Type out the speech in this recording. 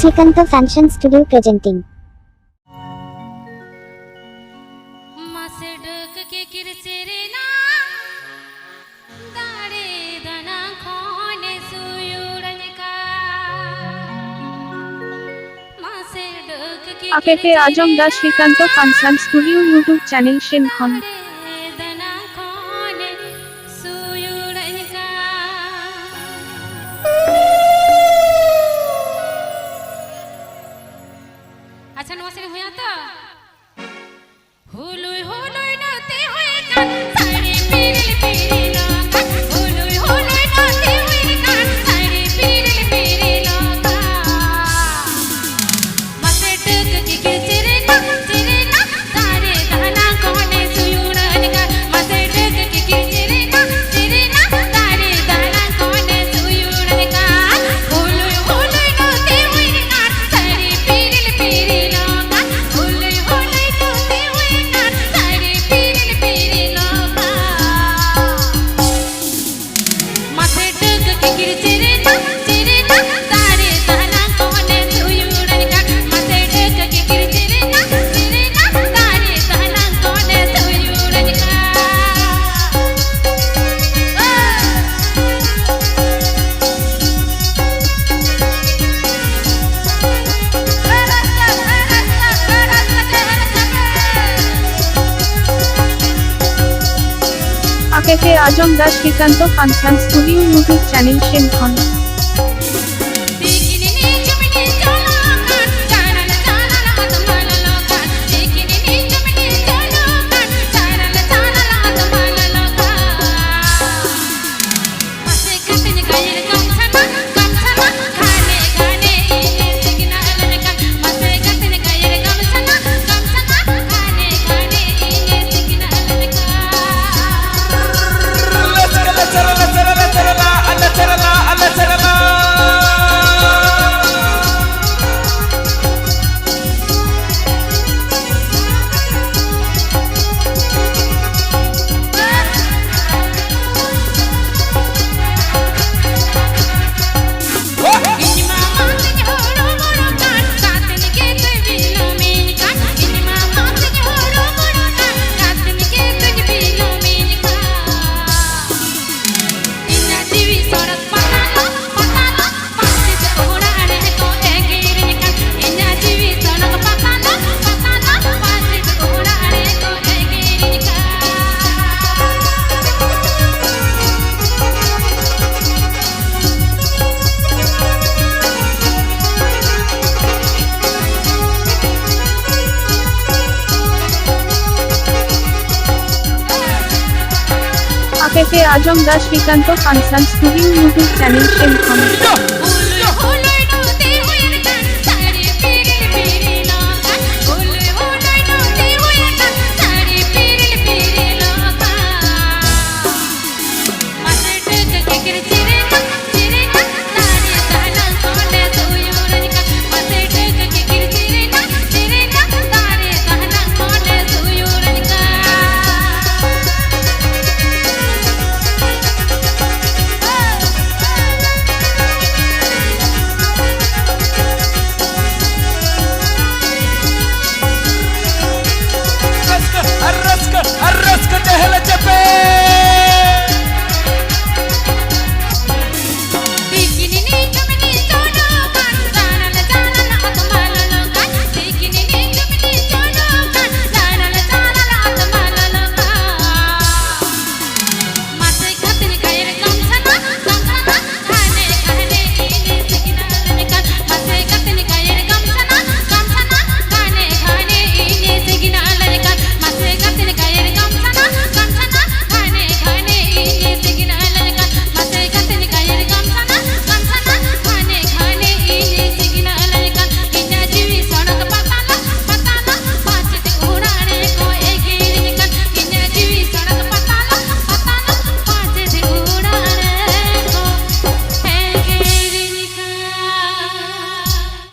Srikanto Fashion Studio presenting. আপেতে আজম দা Srikanto Fashion Studio YouTube channel সেনখন আচ্ছা নমস্কার হইয়া তো হুলুই হুলুই নতে হয়ে কান সাড়ে পিরিল পিরিল হুলুই হুলুই নতে হয়ে কান সাড়ে পিরিল পিরিল মাসে টক কি চিরে না তারে দানা কোনে সুয়ুড়ন কা মাসে টক কি চিরে না তারে দানা কোনে সুয়ুড়ন কা হুলুই হুলুই নতে হয়ে কান সাড়ে পিরিল পিরিল হুলুই হুলুই নতে হয়ে কান সাড়ে পিরিল পিরিল মাসে টক কি চিরে না তারে দানা কোনে সুয়ুড়ন কা মাসে টক কি চিরে না তারে দানা কোনে সুয়ুড়ন কা আপেতে আজম দা Srikanto Fashion Studio YouTube channel সেনখন দিকিনি জমিনি চলো কান চারাল চারাল হাত মালালো কান দিকিনি জমিনি চলো কান চারাল চারাল হাত মালালো কান মাসে কাটন গায়ের গামছানা খানে গানে ইনে সিগনাল কান মাসে কাটন গায়ের গামছানা খানে গানে ইনে সিগনাল কান আপেতে আজম দা Srikanto Fashion Studio YouTube channel সেনখন হুলুই হুলুই নতে হয়ে কান সাড়ে পিরিল পিরিল হুলুই হুলুই নতে হয়ে কান সাড়ে পিরিল পিরিল মাসে টক কি চিরে